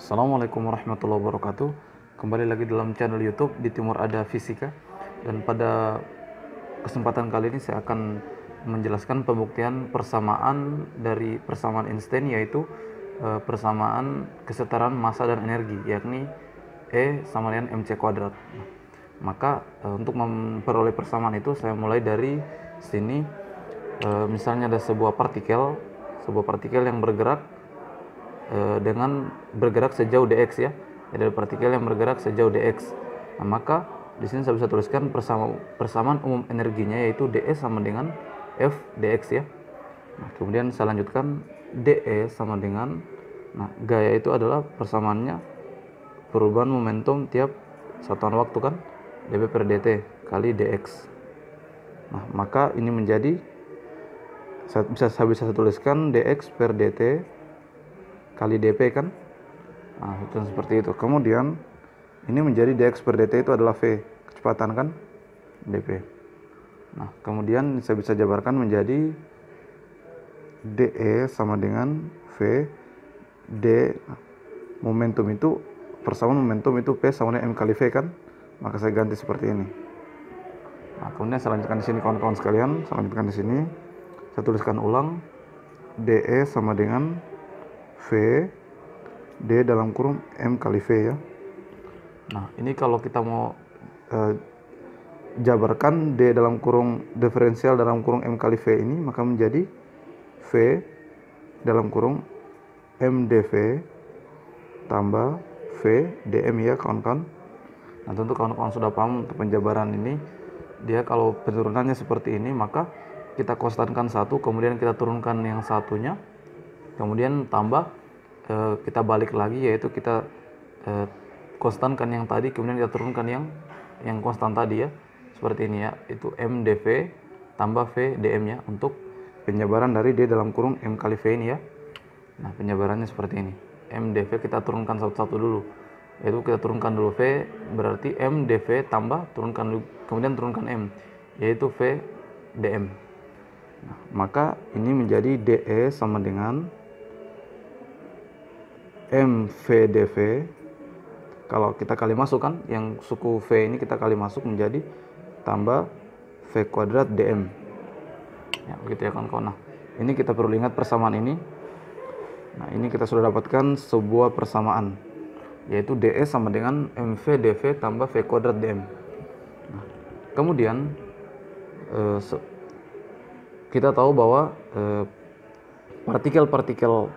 Assalamualaikum warahmatullahi wabarakatuh. Kembali lagi dalam channel YouTube di Timur Ada Fisika. Dan pada kesempatan kali ini saya akan menjelaskan pembuktian persamaan dari persamaan Einstein, yaitu persamaan kesetaraan massa dan energi, yakni E sama dengan mc kuadrat. Maka untuk memperoleh persamaan itu saya mulai dari sini. Misalnya ada sebuah partikel yang bergerak dengan bergerak sejauh dx ya. Jadi ada partikel yang bergerak sejauh dx. Nah, maka di sini saya bisa tuliskan persamaan umum energinya, yaitu dE sama dengan F dx ya. Nah, kemudian saya lanjutkan dE sama dengan, nah, gaya itu adalah persamaannya perubahan momentum tiap satuan waktu kan, dB per dt kali dx. Nah, maka ini menjadi saya bisa tuliskan dx per dt kali dp kan. Nah, itu seperti itu. Kemudian ini menjadi dx per dt itu adalah v, kecepatan kan, dp. Nah, kemudian saya bisa jabarkan menjadi dE sama dengan v d momentum itu, persamaan momentum itu p sama dengan m kali v kan. Maka saya ganti seperti ini. Nah, kemudian saya lanjutkan di sini kawan-kawan sekalian. Saya lanjutkan di sini. Saya tuliskan ulang dE sama dengan V D dalam kurung M kali V ya. Nah, ini kalau kita mau jabarkan D dalam kurung diferensial dalam kurung M kali V ini, maka menjadi V dalam kurung M dV tambah V dm ya kawan-kawan. Nah, tentu kawan-kawan sudah paham untuk penjabaran ini. Dia kalau penurunannya seperti ini, maka kita konstankan satu, kemudian kita turunkan yang satunya, kemudian tambah, kita balik lagi, yaitu kita konstankan yang tadi, kemudian kita turunkan yang konstan tadi ya, seperti ini ya, itu M dV tambah V dm ya, untuk penjabaran dari D dalam kurung M kali V ini ya. Nah, penjabarannya seperti ini. M dV kita turunkan satu-satu dulu, yaitu kita turunkan dulu V, berarti M dV tambah turunkan, kemudian turunkan M, yaitu V dm. Nah, maka ini menjadi dE sama dengan mvdv, kalau kita kali masuk kan, yang suku V ini kita kali masuk menjadi tambah V kuadrat dm ya, begitu ya kawan-kawan. Nah, ini kita perlu ingat persamaan ini. Nah, ini kita sudah dapatkan sebuah persamaan, yaitu dE sama dengan mvdv tambah V kuadrat dm. Nah, kemudian kita tahu bahwa partikel-partikel,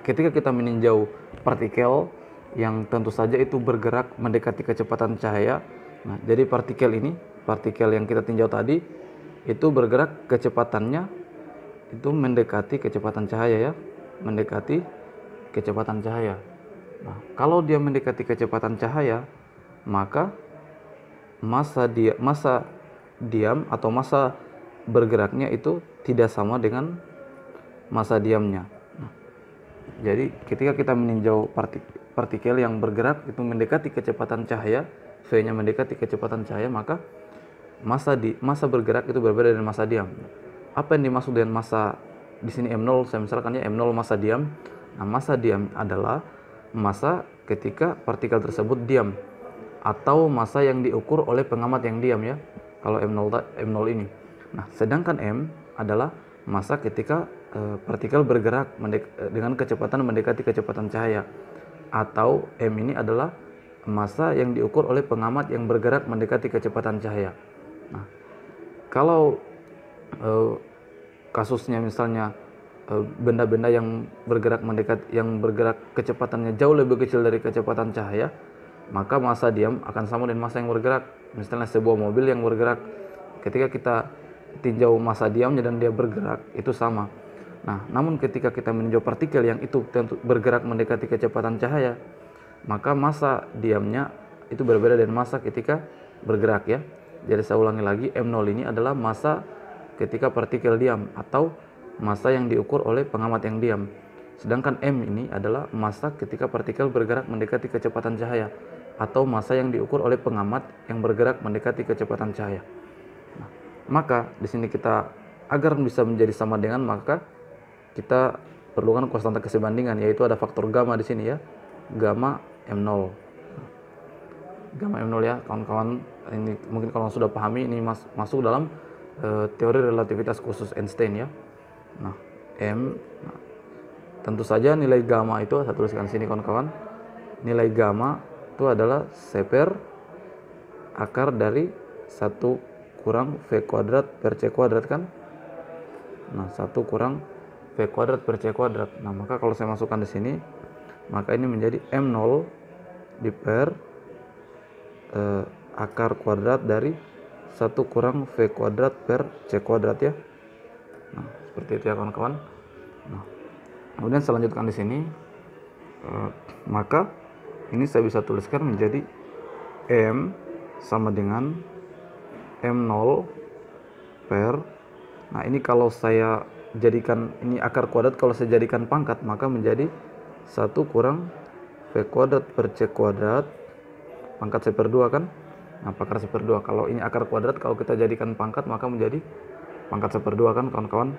ketika kita meninjau partikel yang tentu saja itu bergerak mendekati kecepatan cahaya. Nah, jadi partikel yang kita tinjau tadi itu bergerak kecepatannya itu mendekati kecepatan cahaya ya, mendekati kecepatan cahaya. Nah, kalau dia mendekati kecepatan cahaya, maka massa diam atau massa bergeraknya itu tidak sama dengan massa diamnya. Nah, jadi ketika kita meninjau partikel yang bergerak itu mendekati kecepatan cahaya, V-nya mendekati kecepatan cahaya, maka massa bergerak itu berbeda dengan massa diam. Apa yang dimaksud dengan massa di sini M0? Saya misalkan ya M0 massa diam. Nah, massa diam adalah massa ketika partikel tersebut diam, atau massa yang diukur oleh pengamat yang diam ya, kalau M0 ini. Nah, sedangkan M adalah massa ketika partikel bergerak dengan kecepatan mendekati kecepatan cahaya, atau M ini adalah massa yang diukur oleh pengamat yang bergerak mendekati kecepatan cahaya. Nah, kalau kasusnya misalnya benda-benda yang bergerak kecepatannya jauh lebih kecil dari kecepatan cahaya, maka massa diam akan sama dengan massa yang bergerak. Misalnya sebuah mobil yang bergerak, ketika kita tinjau massa diamnya dan dia bergerak, itu sama. Nah, namun ketika kita meninjau partikel yang itu tentu bergerak mendekati kecepatan cahaya, maka massa diamnya itu berbeda dengan massa ketika bergerak ya. Jadi saya ulangi lagi, M0 ini adalah massa ketika partikel diam, atau massa yang diukur oleh pengamat yang diam. Sedangkan M ini adalah massa ketika partikel bergerak mendekati kecepatan cahaya, atau massa yang diukur oleh pengamat yang bergerak mendekati kecepatan cahaya. Nah, maka di sini kita, agar bisa menjadi sama dengan, maka kita perlukan konstanta kesebandingan, yaitu ada faktor gamma di sini ya. gamma M0. Gamma M0 ya kawan-kawan, ini mungkin kalau sudah pahami, ini masuk dalam teori relativitas khusus Einstein ya. Nah, tentu saja nilai gamma itu, saya tuliskan sini kawan-kawan, nilai gamma itu adalah seper akar dari 1 kurang V kuadrat per C kuadrat kan. Nah, 1 kurang V kuadrat per C kuadrat. Nah, maka kalau saya masukkan di sini, maka ini menjadi M0 di per akar kuadrat dari 1 kurang V kuadrat per C kuadrat ya. Nah, seperti itu ya kawan-kawan. Nah, kemudian saya lanjutkan di sini, maka ini saya bisa tuliskan menjadi M sama dengan M0 per, nah ini kalau saya jadikan ini akar kuadrat, kalau saya jadikan pangkat maka menjadi 1 kurang V kuadrat per C kuadrat pangkat 1/2 kan. Nah, pangkat 1/2, kalau ini akar kuadrat, kalau kita jadikan pangkat maka menjadi pangkat 1/2 kan kawan-kawan.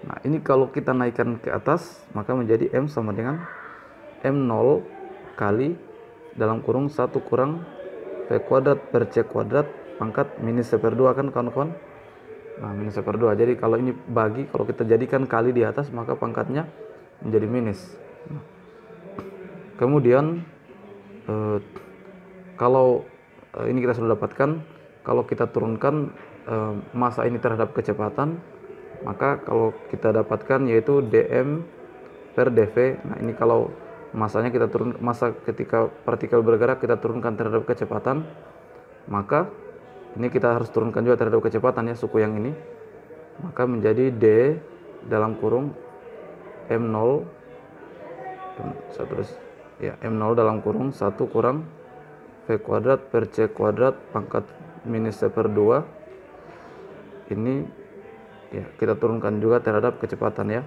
Nah, ini kalau kita naikkan ke atas maka menjadi M sama dengan M0 kali dalam kurung 1 kurang V kuadrat per C kuadrat pangkat minus 1/2 kan kawan-kawan. Nah, minus 1/2. Jadi kalau ini bagi, kalau kita jadikan kali di atas maka pangkatnya menjadi minus. Nah, kemudian kalau ini kita sudah dapatkan, kalau kita turunkan massa ini terhadap kecepatan, maka kalau kita dapatkan yaitu dm per dv. Nah, ini kalau masanya kita turun, massa ketika partikel bergerak kita turunkan terhadap kecepatan, maka ini kita harus turunkan juga terhadap kecepatan ya, suku yang ini, maka menjadi d dalam kurung m0 ya, M0 dalam kurung 1 kurang V kuadrat per C kuadrat pangkat minus 1/2. Ini ya kita turunkan juga terhadap kecepatan ya.